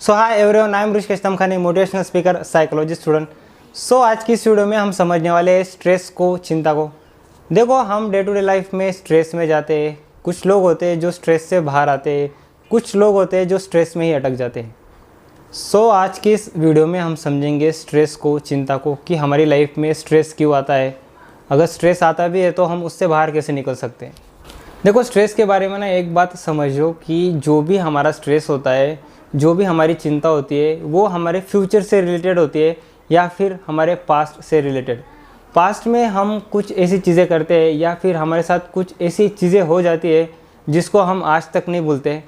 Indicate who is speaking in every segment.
Speaker 1: So hi everyone, I am Rishikesh Tamkhani, motivational speaker, psychology student. So आज की इस video में हम समझने वाले हैं स्ट्रेस को, चिंता को। देखो, हम डे टू डे लाइफ में स्ट्रेस में जाते हैं। कुछ लोग होते हैं जो स्ट्रेस से बाहर आते हैं, कुछ लोग होते हैं जो स्ट्रेस में ही अटक जाते हैं। सो आज की इस वीडियो में हम समझेंगे स्ट्रेस को, चिंता को, कि हमारी लाइफ में स्ट्रेस क्यों आता है। अगर स्ट्रेस आता भी है तो हम उससे बाहर कैसे निकल सकते हैं। देखो, स्ट्रेस के बारे में ना एक बात समझो कि जो भी हमारा स्ट्रेस होता है, जो भी हमारी चिंता होती है, वो हमारे फ्यूचर से रिलेटेड होती है या फिर हमारे पास्ट से रिलेटेड। पास्ट में हम कुछ ऐसी चीज़ें करते हैं या फिर हमारे साथ कुछ ऐसी चीज़ें हो जाती है जिसको हम आज तक नहीं भूलते,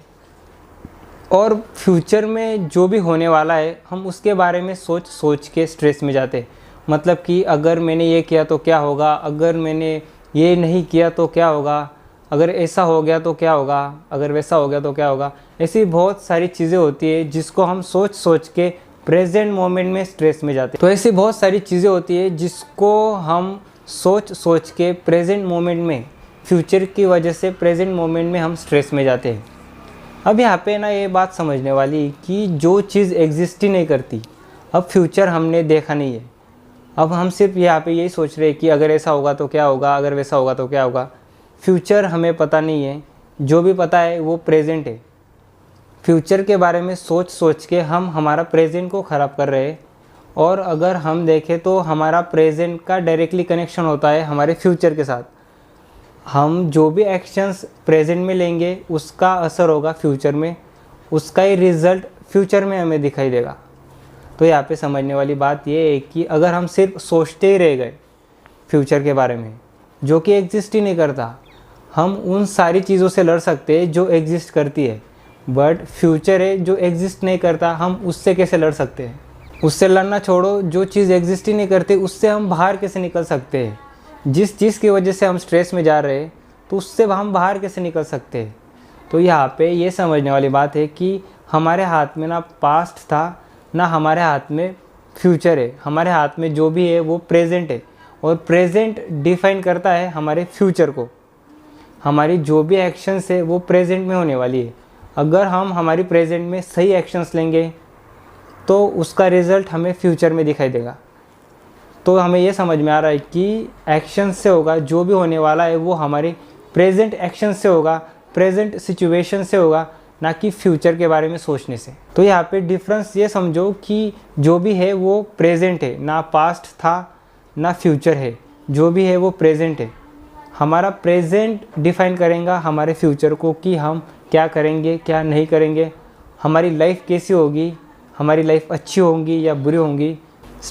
Speaker 1: और फ्यूचर में जो भी होने वाला है हम उसके बारे में सोच सोच के स्ट्रेस में जाते हैं। मतलब कि अगर मैंने ये किया तो क्या होगा, अगर मैंने ये नहीं किया तो क्या होगा, अगर ऐसा हो गया तो क्या होगा, अगर वैसा हो गया तो क्या होगा। ऐसी बहुत सारी चीज़ें होती है जिसको हम सोच सोच के प्रेजेंट मोमेंट में स्ट्रेस में जाते हैं। तो ऐसी बहुत सारी चीज़ें होती है जिसको हम सोच सोच के प्रेजेंट मोमेंट में, फ्यूचर की वजह से प्रेजेंट मोमेंट में हम स्ट्रेस में जाते हैं। अब यहाँ पे ना ये बात समझने वाली कि जो चीज़ एग्जिस्ट ही नहीं करती, अब फ्यूचर हमने देखा नहीं है। अब हम सिर्फ यहाँ पे यही सोच रहे हैं कि अगर ऐसा होगा तो क्या होगा, अगर वैसा होगा तो क्या होगा। फ्यूचर हमें पता नहीं है, जो भी पता है वो प्रेजेंट है। फ्यूचर के बारे में सोच सोच के हम हमारा प्रेजेंट को ख़राब कर रहे हैं। और अगर हम देखें तो हमारा प्रेजेंट का डायरेक्टली कनेक्शन होता है हमारे फ्यूचर के साथ। हम जो भी एक्शंस प्रेजेंट में लेंगे उसका असर होगा फ्यूचर में, उसका ही रिज़ल्ट फ्यूचर में हमें दिखाई देगा। तो यहाँ पे समझने वाली बात ये है कि अगर हम सिर्फ सोचते ही रह गए फ्यूचर के बारे में जो कि एग्जिस्ट ही नहीं करता, हम उन सारी चीज़ों से लड़ सकते हैं जो एग्जिस्ट करती है। बट फ्यूचर है जो एग्जिस्ट नहीं करता, हम उससे कैसे लड़ सकते हैं। उससे लड़ना छोड़ो, जो चीज़ एग्जिस्ट ही नहीं करती उससे हम बाहर कैसे निकल सकते हैं। जिस चीज़ की वजह से हम स्ट्रेस में जा रहे हैं तो उससे हम बाहर कैसे निकल सकते हैं। तो यहाँ पे ये समझने वाली बात है कि हमारे हाथ में ना पास्ट था, ना हमारे हाथ में फ्यूचर है। हमारे हाथ में जो भी है वो प्रेजेंट है, और प्रेजेंट डिफाइन करता है हमारे फ्यूचर को। हमारी जो भी एक्शंस है वो प्रेजेंट में होने वाली है। अगर हम हमारी प्रेजेंट में सही एक्शंस लेंगे तो उसका रिज़ल्ट हमें फ्यूचर में दिखाई देगा। तो हमें ये समझ में आ रहा है कि एक्शंस से होगा, जो भी होने वाला है वो हमारे प्रेजेंट एक्शंस से होगा, प्रेजेंट सिचुएशन से होगा, ना कि फ्यूचर के बारे में सोचने से। तो यहाँ पे डिफरेंस ये समझो कि जो भी है वो प्रेजेंट है, ना पास्ट था ना फ्यूचर है। जो भी है वो प्रेजेंट है। हमारा प्रेजेंट डिफाइन करेगा हमारे फ्यूचर को कि हम क्या करेंगे, क्या नहीं करेंगे, हमारी लाइफ कैसी होगी, हमारी लाइफ अच्छी होंगी या बुरी होंगी।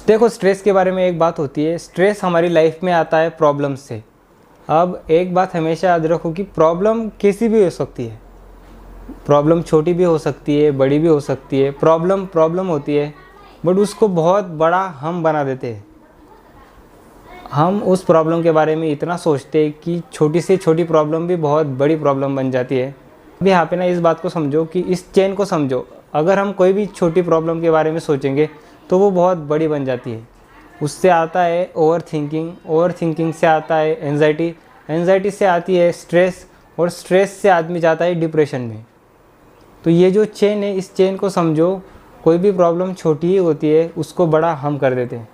Speaker 1: देखो, स्ट्रेस के बारे में एक बात होती है, स्ट्रेस हमारी लाइफ में आता है प्रॉब्लम से। अब एक बात हमेशा याद रखो कि प्रॉब्लम कैसी भी हो सकती है। प्रॉब्लम छोटी भी हो सकती है, बड़ी भी हो सकती है। प्रॉब्लम प्रॉब्लम होती है, बट उसको बहुत बड़ा हम बना देते हैं। हम उस प्रॉब्लम के बारे में इतना सोचते हैं कि छोटी से छोटी प्रॉब्लम भी बहुत बड़ी प्रॉब्लम बन जाती है। अभी यहाँ पे ना इस बात को समझो कि इस चेन को समझो। अगर हम कोई भी छोटी प्रॉब्लम के बारे में सोचेंगे तो वो बहुत बड़ी बन जाती है। उससे आता है ओवर थिंकिंग, ओवर थिंकिंग से आता है एंजाइटी, एंजाइटी से आती है स्ट्रेस, और स्ट्रेस से आदमी जाता है डिप्रेशन में। तो ये जो चेन है, इस चेन को समझो। कोई भी प्रॉब्लम छोटी ही होती है, उसको बड़ा हम कर देते हैं।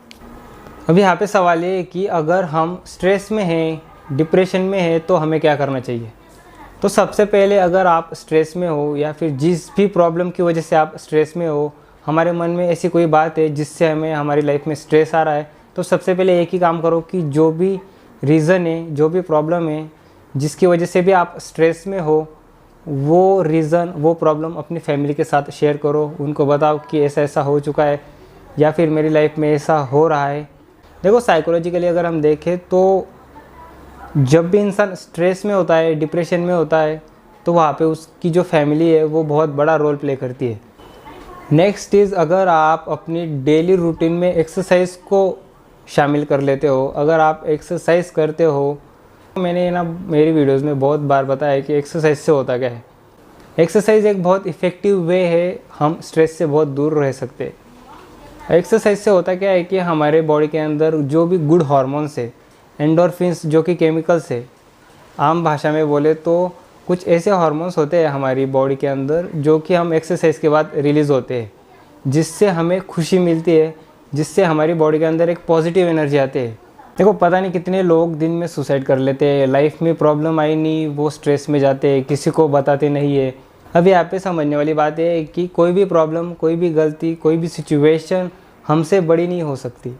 Speaker 1: अभी यहाँ पे सवाल ये है कि अगर हम स्ट्रेस में हैं, डिप्रेशन में हैं, तो हमें क्या करना चाहिए। तो सबसे पहले, अगर आप स्ट्रेस में हो या फिर जिस भी प्रॉब्लम की वजह से आप स्ट्रेस में हो, हमारे मन में ऐसी कोई बात है जिससे हमें हमारी लाइफ में स्ट्रेस आ रहा है, तो सबसे पहले एक ही काम करो कि जो भी रीज़न है, जो भी प्रॉब्लम है जिसकी वजह से भी आप स्ट्रेस में हो, वो रीज़न, वो प्रॉब्लम अपनी फैमिली के साथ शेयर करो। उनको बताओ कि ऐसा ऐसा हो चुका है या फिर मेरी लाइफ में ऐसा हो रहा है। देखो, साइकोलॉजिकली अगर हम देखें तो जब भी इंसान स्ट्रेस में होता है, डिप्रेशन में होता है, तो वहाँ पे उसकी जो फैमिली है वो बहुत बड़ा रोल प्ले करती है। नेक्स्ट इज़, अगर आप अपनी डेली रूटीन में एक्सरसाइज को शामिल कर लेते हो, अगर आप एक्सरसाइज करते हो, मैंने ना मेरी वीडियोस में बहुत बार बताया कि एक्सरसाइज से होता क्या है। एक्सरसाइज एक बहुत इफ़ेक्टिव वे है, हम स्ट्रेस से बहुत दूर रह सकते हैं। एक्सरसाइज से होता क्या है कि हमारे बॉडी के अंदर जो भी गुड हार्मोन्स है, एंडोर्फिन्स जो कि केमिकल्स है, आम भाषा में बोले तो कुछ ऐसे हार्मोन्स होते हैं हमारी बॉडी के अंदर जो कि हम एक्सरसाइज के बाद रिलीज़ होते हैं। जिससे हमें खुशी मिलती है, जिससे हमारी बॉडी के अंदर एक पॉजिटिव एनर्जी आती है। देखो पता नहीं कितने लोग दिन में सुसाइड कर लेते हैं, लाइफ में प्रॉब्लम आई नहीं वो स्ट्रेस में जाते हैं, किसी को बताते नहीं है। अब यहाँ पे समझने वाली बात है कि कोई भी प्रॉब्लम, कोई भी गलती, कोई भी सिचुएशन हमसे बड़ी नहीं हो सकती।